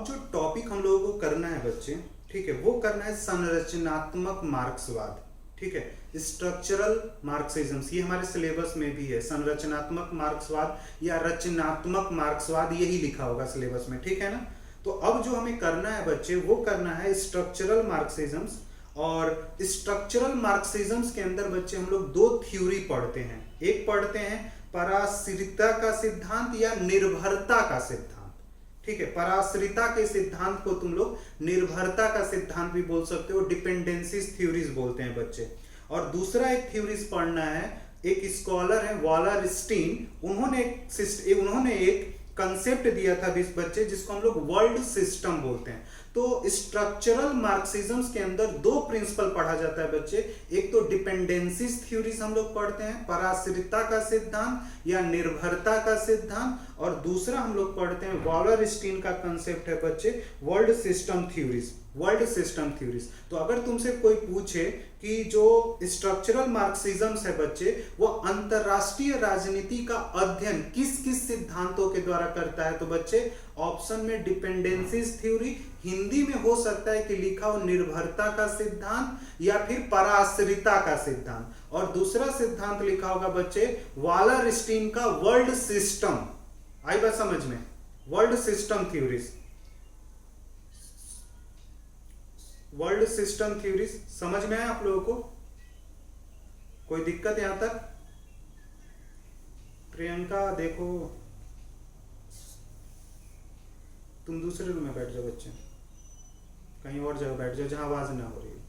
अब जो टॉपिक हम लोगों को करना है बच्चे, ठीक है, वो करना है संरचनात्मक मार्क्सवाद। ठीक है, स्ट्रक्चरल मार्क्सिज्म, ये हमारे सिलेबस में भी है। संरचनात्मक मार्क्सवाद या रचनात्मक मार्क्सवाद, यही लिखा होगा सिलेबस में, ठीक है ना। तो अब जो हमें करना है बच्चे, वो करना है स्ट्रक्चरल मार्क्सिज्म्स। और स्ट्रक्चरल मार्क्सिज्म्स के अंदर बच्चे हम लोग दो थ्योरी पढ़ते हैं। एक पढ़ते हैं पराश्रितता का सिद्धांत या निर्भरता का सिद्धांत। ठीक है, पराश्रितता के सिद्धांत को तुम लोग निर्भरता का सिद्धांत भी बोल सकते हो, डिपेंडेंसीज थ्योरीज बोलते हैं बच्चे। और दूसरा एक थ्योरीज पढ़ना है, एक स्कॉलर है वालरस्टीन, उन्होंने एक कंसेप्ट दिया था बच्चे, जिसको हम लोग वर्ल्ड सिस्टम बोलते हैं। तो स्ट्रक्चरल मार्क्सिज्म्स के अंदर दो प्रिंसिपल पढ़ा जाता है बच्चे। एक तो डिपेंडेंसीज थ्योरीज हम लोग पढ़ते हैं, पराश्रितता का सिद्धांत या निर्भरता का सिद्धांत, और दूसरा हम लोग पढ़ते हैं वालरस्टीन का कंसेप्ट है बच्चे, world system theories. World system theories. तो अगर तुमसे कोई पूछे कि जो स्ट्रक्चरल मार्क्सिज्म्स है बच्चे, वो अंतरराष्ट्रीय राजनीति का अध्ययन किस किस सिद्धांतों के द्वारा करता है, तो बच्चे ऑप्शन में डिपेंडेंसीज थ्योरी, हिंदी में हो सकता है कि लिखा हो निर्भरता का सिद्धांत या फिर पराश्रितता का सिद्धांत, और दूसरा सिद्धांत लिखा होगा बच्चे वालरस्टीन का वर्ल्ड सिस्टम। आई बात समझ में, world system theories, world system theories समझ में आया आप लोगों को? कोई दिक्कत यहां तक? प्रियंका देखो, तुम दूसरे रूम में बैठ जाओ बच्चे, कहीं और जगह बैठ जाओ जहां आवाज ना हो रही है।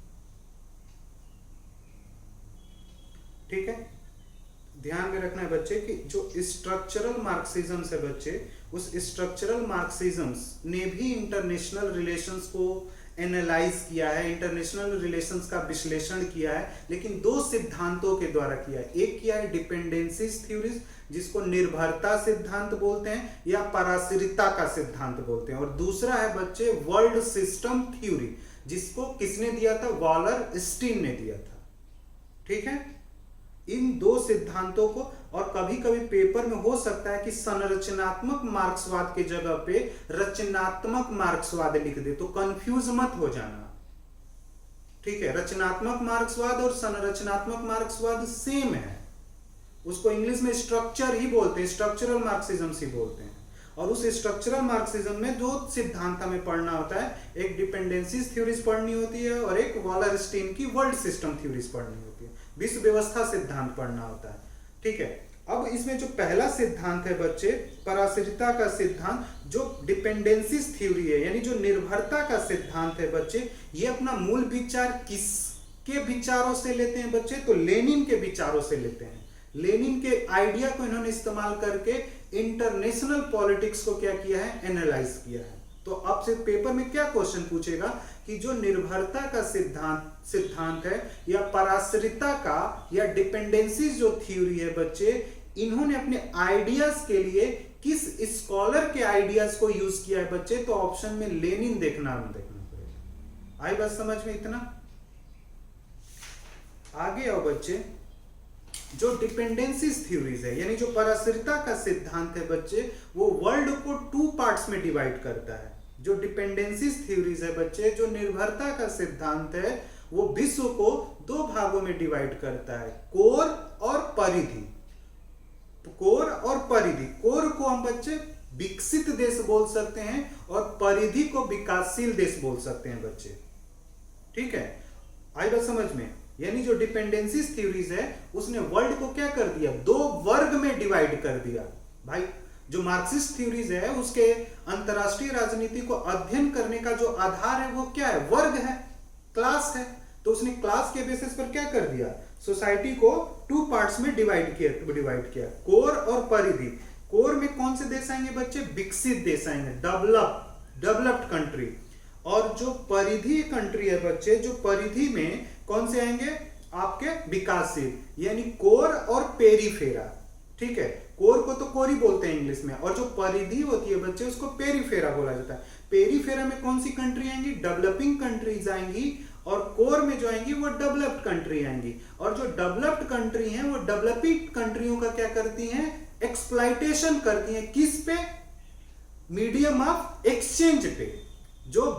ठीक है, ध्यान में रखना है बच्चे कि जो स्ट्रक्चरल मार्क्सिज्म्स है बच्चे, उस स्ट्रक्चरल मार्क्सिज्म्स ने भी इंटरनेशनल रिलेशंस को एनालाइज किया है, इंटरनेशनल रिलेशंस का विश्लेषण किया है, लेकिन दो सिद्धांतों के द्वारा किया है। एक किया है डिपेंडेंसीज थ्योरीज, जिसको निर्भरता सिद्धांत बोलते हैं या पराश्रितता का सिद्धांत बोलते हैं, और दूसरा है बच्चे वर्ल्ड सिस्टम थ्योरी, जिसको किसने दिया था? वालरस्टीन ने दिया था। ठीक है, इन दो सिद्धांतों को, और कभी कभी पेपर में हो सकता है कि संरचनात्मक मार्क्सवाद के जगह पे रचनात्मक मार्क्सवाद लिख दे, तो कंफ्यूज मत हो जाना। ठीक है, रचनात्मक मार्क्सवाद और संरचनात्मक मार्क्सवाद सेम है, उसको इंग्लिश में स्ट्रक्चर ही बोलते हैं, स्ट्रक्चरल मार्क्सिज्म्स ही बोलते हैं। और उस स्ट्रक्चरल मार्क्सिज्म में दो सिद्धांत हमें पढ़ना होता है, एक डिपेंडेंसीज थ्योरीज पढ़नी होती है और एक वालरस्टीन की वर्ल्ड सिस्टम थ्योरीज पढ़नी होती है, विश्व व्यवस्था सिद्धांत पढ़ना होता है। ठीक है, अब इसमें जो पहला सिद्धांत है बच्चे, पराश्रितता का सिद्धांत, जो डिपेंडेंसीज थ्योरी है, यानी जो निर्भरता का सिद्धांत है बच्चे, ये अपना मूल विचार किसके विचारों से लेते हैं बच्चे? तो लेनिन के विचारों से लेते हैं। लेनिन के आइडिया को इन्होंने इस्तेमाल करके इंटरनेशनल पॉलिटिक्स को क्या किया है? एनालाइज किया है। तो आपसे पेपर में क्या क्वेश्चन पूछेगा कि जो निर्भरता का सिद्धांत है या पराश्रितता का या डिपेंडेंसी जो थ्योरी है बच्चे, इन्होंने अपने आइडियाज के लिए किस स्कॉलर के आइडियाज को यूज किया है बच्चे? तो ऑप्शन में लेनिन देखना पड़ेगा। आई बात समझ में? इतना आगे आओ बच्चे, जो डिपेंडेंसीज थ्योरीज है, यानी जो पराश्रितता का सिद्धांत है बच्चे, वो वर्ल्ड को टू पार्ट्स में डिवाइड करता है। जो डिपेंडेंसीज थ्योरीज है बच्चे, जो निर्भरता का सिद्धांत है, वो विश्व को दो भागों में डिवाइड करता है, कोर और परिधि। कोर और परिधि, कोर को हम बच्चे विकसित देश बोल सकते हैं और परिधि को विकासशील देश बोल सकते हैं बच्चे। ठीक है, आई बात समझ में? यानी जो डिपेंडेंसीज थ्योरीज है, उसने वर्ल्ड को क्या कर दिया? दो वर्ग में डिवाइड कर दिया। भाई जो मार्क्सिस्ट थ्योरीज है, उसके अंतरराष्ट्रीय राजनीति को अध्ययन करने का जो आधार है वो क्या है? वर्ग है, क्लास है। तो उसने क्लास के बेसिस पर क्या कर दिया? सोसाइटी को टू पार्ट्स में डिवाइड किया, कोर और परिधि। कोर में कौन से देश आएंगे बच्चे? विकसित देश आएंगे, डेवलप्ड कंट्री। और जो परिधि कंट्री है बच्चे, जो परिधि में कौन से आएंगे? आपके विकासशील, यानी कोर और पेरीफेरा। ठीक है, कोर को तो कोर ही बोलते हैं इंग्लिश में, और जो परिधि होती है बच्चे, उसको पेरीफेरा बोला जाता है। पेरीफेरा में कौन सी कंट्री आएंगी? डेवलपिंग कंट्रीज आएंगी, और कोर में जो आएंगी वो डेवलप्ड कंट्री आएंगी। और जो डेवलप्ड कंट्री हैं, वो डेवलपिंग कंट्रियों का क्या करती हैं? एक्सप्लॉइटेशन करती हैं। किस पे? मीडियम ऑफ एक्सचेंज पे। जो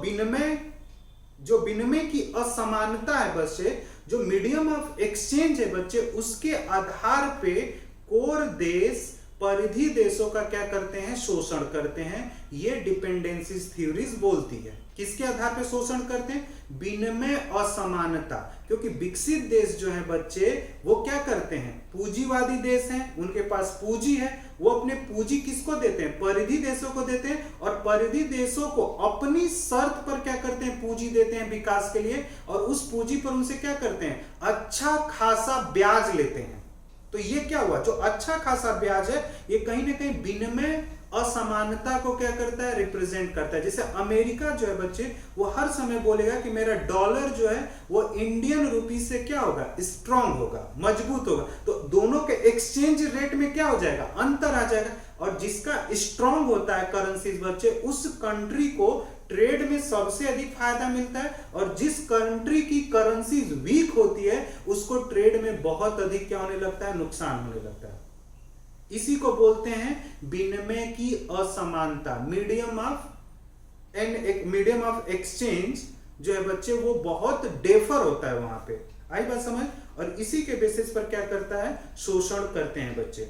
विनिमय की असमानता है बच्चे, जो मीडियम ऑफ एक्सचेंज है बच्चे, उसके आधार पे कोर देश परिधि देशों का क्या करते हैं, शोषण करते हैं। ये डिपेंडेंसीज थ्योरीज बोलती है। किसके आधार पे शोषण करते हैं? विनिमय असमानता। क्योंकि विकसित देश जो है बच्चे वो क्या करते हैं, पूंजीवादी देश हैं, उनके पास पूंजी है, वो अपने पूंजी किसको देते हैं, परिधि देशों को देते हैं, और परिधि देशों को अपनी शर्त पर क्या करते हैं, पूंजी देते हैं विकास के लिए, और उस पूंजी पर उनसे क्या करते हैं, अच्छा खासा ब्याज लेते हैं। तो ये क्या हुआ, जो अच्छा खासा ब्याज है ये कहीं ना कहीं विनिमय असमानता को क्या करता है, रिप्रेजेंट करता है। जैसे अमेरिका जो है बच्चे वो हर समय बोलेगा कि मेरा डॉलर जो है वो इंडियन रुपी से क्या होगा, स्ट्रांग होगा, मजबूत होगा। तो दोनों के एक्सचेंज रेट में क्या हो जाएगा, अंतर आ जाएगा। और जिसका स्ट्रांग होता है करेंसीज बच्चे, उस कंट्री को ट्रेड में सबसे अधिक फायदा मिलता है, और जिस कंट्री की करेंसी वीक होती है उसको ट्रेड में बहुत अधिक क्या होने लगता है, नुकसान होने लगता है। इसी को बोलते हैं विनिमय की असमानता। मीडियम ऑफ एक्सचेंज जो है बच्चे वो बहुत डेफर होता है वहां पे। आई बात समझ? और इसी के बेसिस पर क्या करता है, शोषण करते हैं बच्चे।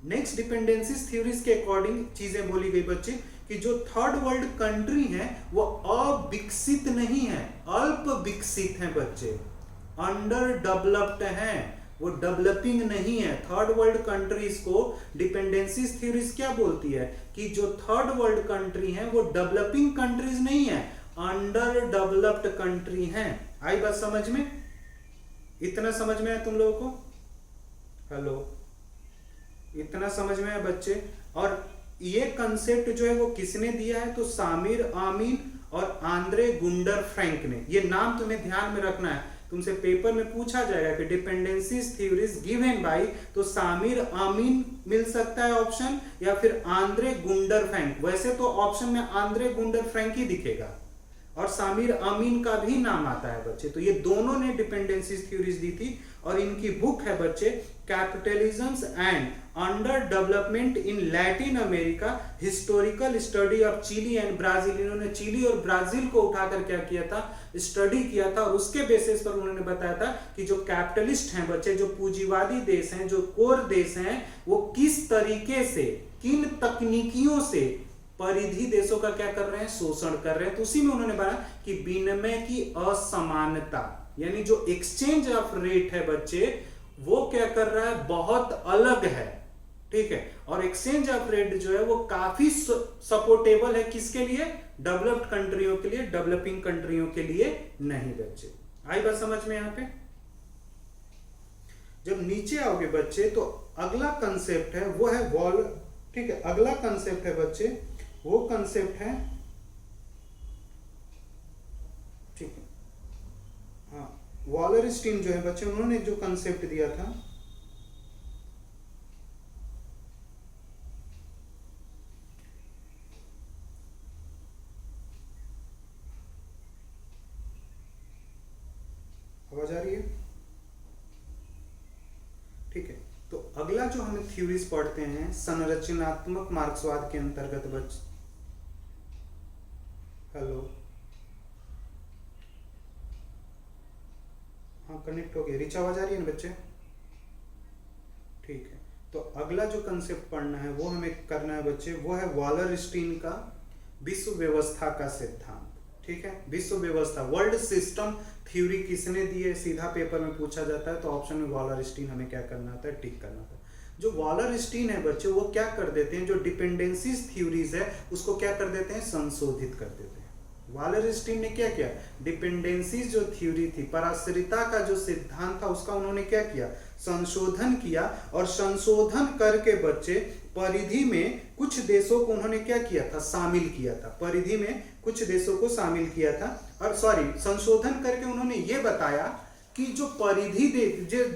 नेक्स्ट डिपेंडेंसीज थ्योरीज के अकॉर्डिंग चीजें बोली गई बच्चे कि जो थर्ड वर्ल्ड कंट्री है वो अविकसित नहीं है, अल्प विकसित है बच्चे, अंडर डेवलप्ड है, वो डेवलपिंग नहीं है। थर्ड वर्ल्ड कंट्रीज को डिपेंडेंसीज थ्योरीज क्या बोलती है कि जो थर्ड वर्ल्ड कंट्री है वो डेवलपिंग कंट्रीज नहीं है, अंडर डेवलप्ड कंट्री है। आई बात समझ में? इतना समझ में है तुम लोगों को? हेलो, इतना समझ में है बच्चे? और ये कंसेप्ट जो है वो किसने दिया है, तो सामिर आमीन और आंद्रे गुंडर फ्रैंक ने। ये नाम तुम्हें ध्यान में रखना है, तुमसे पेपर में पूछा जाएगा कि डिपेंडेंसीज थ्योरीज गिवन बाय, तो सामिर आमीन मिल सकता है ऑप्शन, या फिर आंद्रे गुंडर फ्रैंक। वैसे तो ऑप्शन में आंद्रे गुंडर फ्रैंक ही दिखेगा, और सामिर आमीन का भी नाम आता है बच्चे। तो ये दोनों ने डिपेंडेंसीज थ्योरीज दी थी, और इनकी बुक है बच्चे capitalism and underdevelopment in Latin America, historical study of Chile and Brazil. इन्होंने चिली और ब्राजील को उठाकर क्या किया था, स्टडी किया था, और उसके बेसिस पर उन्होंने बताया था कि जो कैपिटलिस्ट हैं बच्चे, जो पूंजीवादी देश हैं, जो कोर देश हैं, वो किस तरीके से, किन तकनीकियों से परिधि देशों का क्या कर रहे हैं, शोषण कर रहे हैं। तो उसी में उन्होंने बताया कि विनिमय की असमानता, यानी जो एक्सचेंज ऑफ रेट है बच्चे वो क्या कर रहा है, बहुत अलग है। ठीक है, और एक्सचेंज ऑफ रेट जो है वो काफी सपोर्टेबल है, किसके लिए, डेवलप्ड कंट्रियों के लिए, डेवलपिंग कंट्रियों के लिए नहीं बच्चे। आई बात समझ में? यहां पे जब नीचे आओगे बच्चे तो अगला कंसेप्ट है वो है वॉल। ठीक है, अगला कंसेप्ट है बच्चे, वो कंसेप्ट है, ठीक है, हाँ, वॉलरस्टीन जो है बच्चे, उन्होंने जो कंसेप्ट दिया था, आवाज आ रही है? ठीक है, तो अगला जो हम थ्योरीज पढ़ते हैं संरचनात्मक मार्क्सवाद के अंतर्गत बच्चे। हेलो, हाँ कनेक्ट हो गया, रिच आवाज आ रही है ना बच्चे? ठीक है, तो अगला जो कंसेप्ट पढ़ना है वो हमें करना है बच्चे, वो है वॉलरस्टीन का विश्व व्यवस्था का सिद्धांत। ठीक है, विश्व व्यवस्था, वर्ल्ड सिस्टम थ्योरी किसने दी है, सीधा पेपर में पूछा जाता है, तो ऑप्शन में वॉलरस्टीन हमें क्या करना होता है, टिक करना होता है। जो वॉलरस्टीन है बच्चे वो क्या कर देते हैं, जो डिपेंडेंसीज थ्योरीज है उसको क्या कर देते हैं, संशोधित कर देते हैं। वॉलरस्टीन ने क्या किया, डिपेंडेंसीज जो थ्योरी थी, पराश्रिता का जो सिद्धांत था उसका उन्होंने क्या किया, संशोधन किया, और संशोधन करके बच्चे परिधि में कुछ देशों को उन्होंने क्या किया था, शामिल किया था, परिधि में कुछ देशों को शामिल किया था। और संशोधन करके उन्होंने ये बताया कि जो परिधि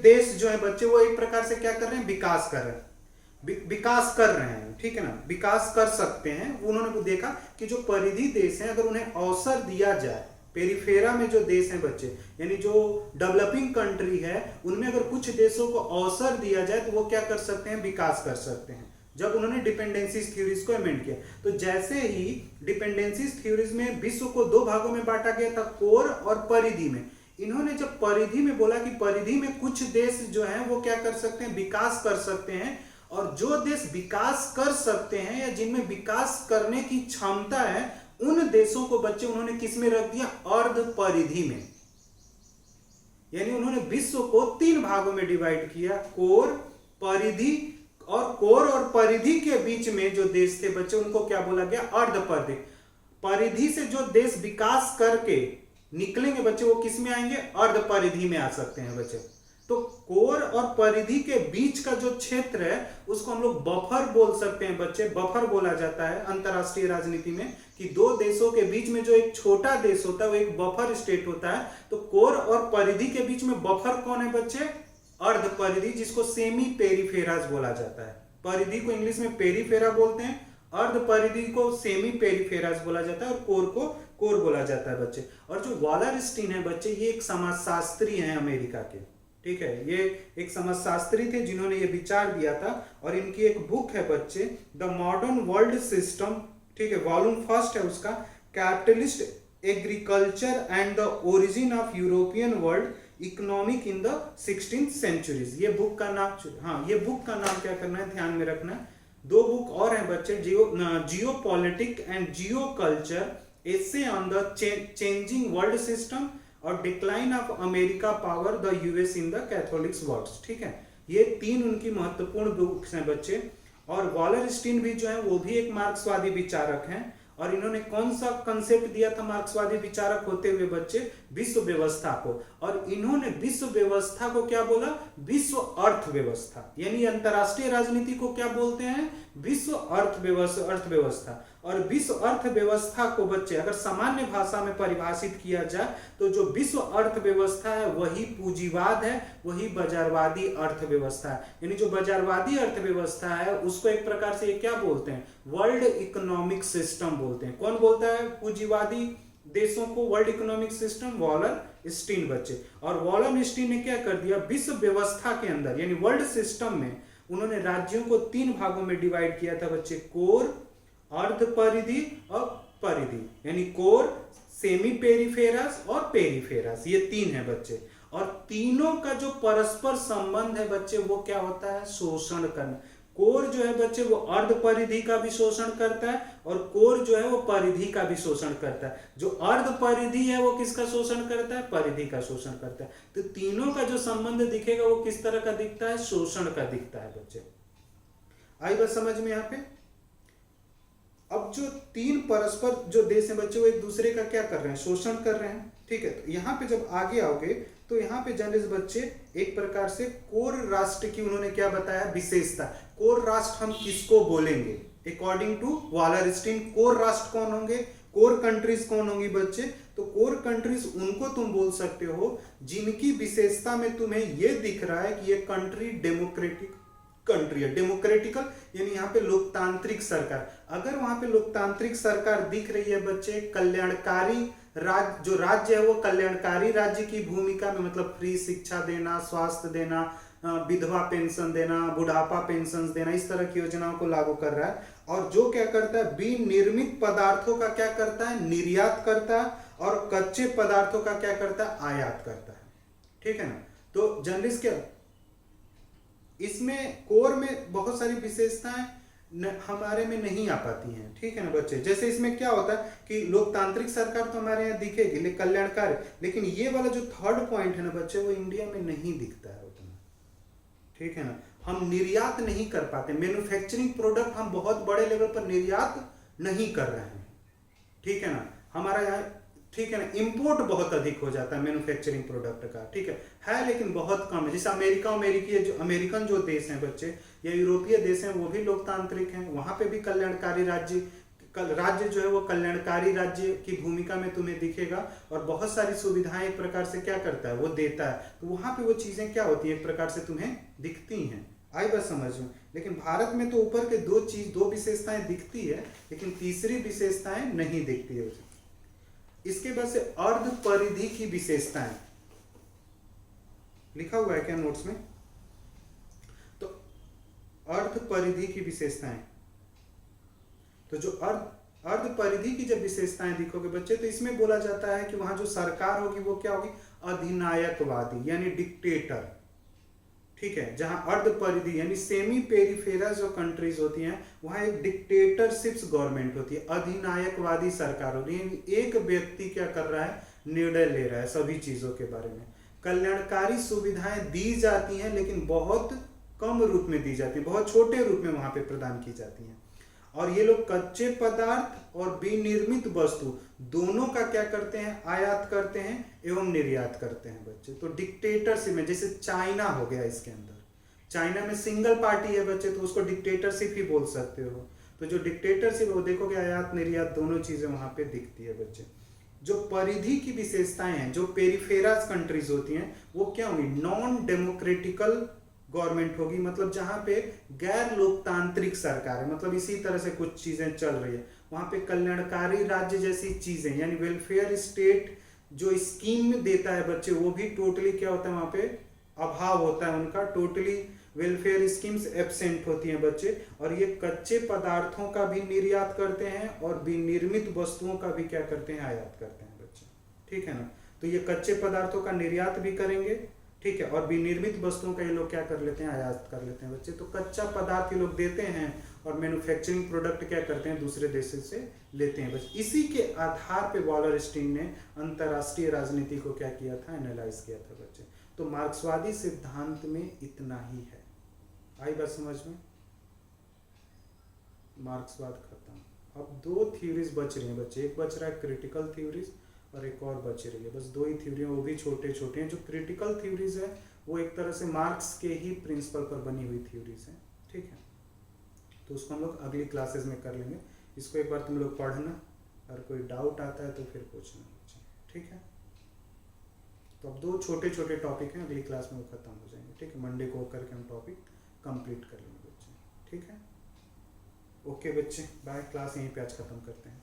देश जो है बच्चे वो एक प्रकार से क्या कर रहे हैं, विकास कर रहे हैं, विकास कर रहे हैं। ठीक है ना, विकास कर सकते हैं। उन्होंने देखा कि जो परिधि देश हैं अगर उन्हें अवसर दिया जाए, पेरिफेरा में जो देश हैं बच्चे, यानी जो डेवलपिंग कंट्री है, उनमें अगर कुछ देशों को अवसर दिया जाए तो वो क्या कर सकते हैं, विकास कर सकते हैं। जब उन्होंने डिपेंडेंसीज थ्योरीज को अमेंड किया। तो जैसे ही डिपेंडेंसीज थ्योरीज में विश्व को दो भागों में बांटा गया था, कोर और परिधि में, इन्होंने जब परिधि में बोला कि परिधि में कुछ देश जो हैं वो क्या कर सकते हैं, विकास कर सकते हैं, और जो देश विकास कर सकते हैं या जिनमें विकास करने की क्षमता है, उन देशों को बच्चे उन्होंने किस में रख दिया, अर्ध परिधि में। यानी उन्होंने विश्व को 3 भागों में डिवाइड किया, कोर, परिधि, और कोर और परिधि के बीच में जो देश थे बच्चे उनको क्या बोला गया, अर्ध परिधि। परिधि से जो देश विकास करके निकलेंगे बच्चे वो किस में आएंगे, अर्ध परिधि में आ सकते हैं बच्चे। तो कोर और परिधि के बीच का जो क्षेत्र है उसको हम लोग बफर बोल सकते हैं बच्चे। बफर बोला जाता है अंतरराष्ट्रीय राजनीति में कि दो देशों के बीच में जो एक छोटा देश होता है वो एक बफर स्टेट होता है। तो कोर और परिधि के बीच में बफर कौन है बच्चे, अर्ध परिधि, जिसको सेमी पेरिफेरास बोला जाता है। परिधि को इंग्लिश में पेरिफेरा बोलते हैं, अर्ध परिधि को सेमी पेरिफेरास बोला जाता है, और कोर को कोर बोला जाता है बच्चे। और जो वालरस्टीन है बच्चे, ये एक समाजशास्त्री हैं अमेरिका के, ठीक है, ये एक समाजशास्त्री थे जिन्होंने ये विचार दिया था। और इनकी एक बुक है बच्चे, द मॉडर्न वर्ल्ड सिस्टम, ठीक है, वॉल्यूम 1 है उसका, capitalist agriculture and the origin of European world economic in the 16th centuries. ये बुक का नाम, हाँ, ये बुक का नाम क्या करना है, ध्यान में रखना है। 2 बुक और हैं बच्चे, geo politic and geo culture, essay on the changing world system, और decline of America power, the US in the catholics words, ठीक है। ये 3 उनकी महत्वपूर्ण बुक्स हैं बच्चे। और वालरस्टीन भी जो है वो भी एक मार्क्सवादी विचारक हैं, और इन्होंने कौन सा कंसेप्ट दिया था मार्क्सवादी विचारक होते हुए बच्चे, विश्व व्यवस्था को। और इन्होंने विश्व व्यवस्था को क्या बोला, विश्व अर्थव्यवस्था। यानी अंतरराष्ट्रीय राजनीति को क्या बोलते हैं, विश्व अर्थव्यवस्था। और विश्व अर्थव्यवस्था को बच्चे अगर सामान्य भाषा में परिभाषित किया जाए तो जो विश्व अर्थव्यवस्था है वही पूंजीवाद है, वही बाजारवादी अर्थव्यवस्था है। यानी जो बाजारवादी अर्थव्यवस्था है उसको एक प्रकार से ये क्या बोलते हैं, वर्ल्ड इकोनॉमिक सिस्टम बोलते हैं। कौन बोलता है पूंजीवादी देशों को वर्ल्ड इकोनॉमिक सिस्टम, वालरस्टीन बच्चे। और वालरस्टीन ने क्या कर दिया, विश्व व्यवस्था के अंदर यानी वर्ल्ड सिस्टम में उन्होंने राज्यों को 3 भागों में डिवाइड किया था बच्चे, कोर, अर्ध परिधि और परिधि। यानी कोर, सेमी पेरिफेरस और पेरिफेरस, ये 3 है बच्चे। और तीनों का जो परस्पर संबंध है बच्चे वो क्या होता है, शोषण करना। कोर जो है बच्चे वो अर्ध परिधि का भी शोषण करता है, और कोर जो है वो परिधि का भी शोषण करता है। जो अर्ध परिधि है वो किसका शोषण करता है, परिधि का शोषण करता है। तो तीनों का जो संबंध दिखेगा वो किस तरह का दिखता है, शोषण का दिखता है बच्चे। आई बात समझ में यहाँ पे। अब जो 3 परस्पर जो देश हैं बच्चे वो एक दूसरे का क्या कर रहे हैं, शोषण कर रहे हैं, ठीक है। तो यहाँ पे जब आगे आओगे तो यहाँ पे जर्नलिस्ट बच्चे एक प्रकार से कोर राष्ट्र की उन्होंने क्या बताया, विशेषता। कोर राष्ट्र हम किसको बोलेंगे, अकॉर्डिंग टू वालरस्टीन कोर राष्ट्र कौन होंगे, कोर कंट्रीज कौन होंगी बच्चे। तो कोर कंट्रीज उनको तुम बोल सकते हो जिनकी विशेषता में तुम्हें ये दिख रहा है कि ये कंट्री डेमोक्रेटिक कंट्री है। डेमोक्रेटिकल यानी यहाँ पे लोकतांत्रिक सरकार। अगर वहां पे लोकतांत्रिक सरकार दिख रही है बच्चे, कल्याणकारी राज्य, जो राज्य है वो कल्याणकारी राज्य की भूमिका में, मतलब फ्री शिक्षा देना, स्वास्थ्य देना, विधवा पेंशन देना, बुढ़ापा पेंशन देना, इस तरह की योजनाओं को लागू कर रहा है। और जो क्या करता है, विनिर्मित पदार्थों का क्या करता है, निर्यात करता है, और कच्चे पदार्थों का क्या करता है, आयात करता है, ठीक है ना। तो जर्नलिस्ट क्या, इसमें कोर में बहुत सारी विशेषताएं हमारे में नहीं आ पाती हैं, ठीक है ना बच्चे। जैसे इसमें क्या होता है कि लोकतांत्रिक सरकार तो हमारे यहाँ दिखेगी, लेकिन कल्याणकारी, लेकिन ये वाला जो 3rd पॉइंट है ना बच्चे वो इंडिया में नहीं दिखता है उतना, ठीक है ना। हम निर्यात नहीं कर पाते, मैन्युफैक्चरिंग प्रोडक्ट हम बहुत बड़े लेवल पर निर्यात नहीं कर रहे हैं, ठीक है ना। हमारा यहाँ, ठीक है ना, इंपोर्ट बहुत अधिक हो जाता है मैन्युफैक्चरिंग प्रोडक्ट का, ठीक है लेकिन बहुत कम है। जैसे अमेरिकन जो देश हैं बच्चे या यूरोपीय देश हैं वो भी लोकतांत्रिक हैं, वहां पे भी कल्याणकारी राज्य जो है वो कल्याणकारी राज्य की भूमिका में तुम्हें दिखेगा, और बहुत सारी सुविधाएं एक प्रकार से क्या करता है, वो देता है। तो वहां पे वो चीजें क्या होती है, एक प्रकार से तुम्हें दिखती हैं। आई बात समझ में। लेकिन भारत में तो ऊपर के 2 विशेषताएं दिखती है, लेकिन तीसरी विशेषताएं नहीं दिखती है। इसके बाद से अर्ध परिधि की विशेषताएं लिखा हुआ है क्या नोट्स में। तो अर्ध परिधि की विशेषताएं। तो जो अर्ध परिधि की जब विशेषताएं देखोगे बच्चे, तो इसमें बोला जाता है कि वहां जो सरकार होगी वो क्या होगी, अधिनायकवादी यानी डिक्टेटर। ठीक है, जहां अर्ध परिधि यानी सेमी पेरिफेरल जो कंट्रीज होती हैं वहां एक डिक्टेटरशिप्स गवर्नमेंट होती है, अधिनायकवादी सरकार होती है। एक व्यक्ति क्या कर रहा है, निर्णय ले रहा है सभी चीजों के बारे में। कल्याणकारी सुविधाएं दी जाती हैं लेकिन बहुत कम रूप में दी जाती है, बहुत छोटे रूप में वहां पे प्रदान की जाती हैं। और ये लोग कच्चे पदार्थ और विनिर्मित वस्तु दोनों का क्या करते हैं, आयात करते हैं एवं निर्यात करते हैं बच्चे। तो डिक्टेटरशिप में, जैसे चाइना हो गया, इसके अंदर चाइना में सिंगल पार्टी है बच्चे, तो उसको डिक्टेटरशिप ही बोल सकते हो। तो जो डिक्टेटरशिप है वो देखोगे आयात निर्यात दोनों चीजें वहां पे दिखती है बच्चे। जो परिधि की विशेषताएं हैं, जो पेरिफेरस कंट्रीज होती हैं वो क्या होंगी, नॉन डेमोक्रेटिकल गवर्नमेंट होगी, मतलब जहां पे गैर लोकतांत्रिक सरकार है, मतलब इसी तरह से कुछ चीजें चल रही है वहां पे। कल्याणकारी राज्य जैसी चीजें यानी वेलफेयर स्टेट जो स्कीम देता है बच्चे, वो भी टोटली क्या होता है वहां पे, अभाव होता है उनका, टोटली वेलफेयर स्कीम्स एब्सेंट होती हैं बच्चे। और ये कच्चे पदार्थों का भी निर्यात करते हैं और विनिर्मित वस्तुओं का भी क्या करते हैं, आयात करते हैं बच्चे। ठीक है ना, तो ये कच्चे पदार्थों का निर्यात भी करेंगे, ठीक है, और विनिर्मित वस्तुओं का ये लोग क्या कर लेते हैं, आयात कर लेते हैं बच्चे। तो कच्चा पदार्थ ये लोग देते हैं और मैन्युफैक्चरिंग प्रोडक्ट क्या करते हैं, दूसरे देशों से लेते हैं बच्चे। इसी के आधार पे वॉलरस्टीन ने अंतरराष्ट्रीय राजनीति को क्या किया था, एनालाइज किया था बच्चे। तो मार्क्सवादी सिद्धांत में इतना ही है। आई बात समझ में, मार्क्सवाद खत्म। अब दो थ्योरीज बच रही हैं बच्चे, एक बच रहा है क्रिटिकल थ्योरीज और एक और बच रही है, बस दो ही थ्योरी, वो भी छोटे छोटे हैं। जो क्रिटिकल थ्योरीज है वो एक तरह से मार्क्स के ही प्रिंसिपल पर बनी हुई थ्योरीज हैं। ठीक है, तो उसको हम लोग अगली क्लासेस में कर लेंगे। इसको एक बार तुम लोग पढ़ना, और कोई डाउट आता है तो फिर पूछना बच्चे। ठीक है, तो अब दो छोटे छोटे टॉपिक हैं, अगली क्लास में वो खत्म हो जाएंगे। ठीक है, मंडे को करके हम टॉपिक कंप्लीट कर लेंगे बच्चे। ठीक है, ओके बच्चे, बाय। क्लास यहीं पे आज खत्म करते हैं।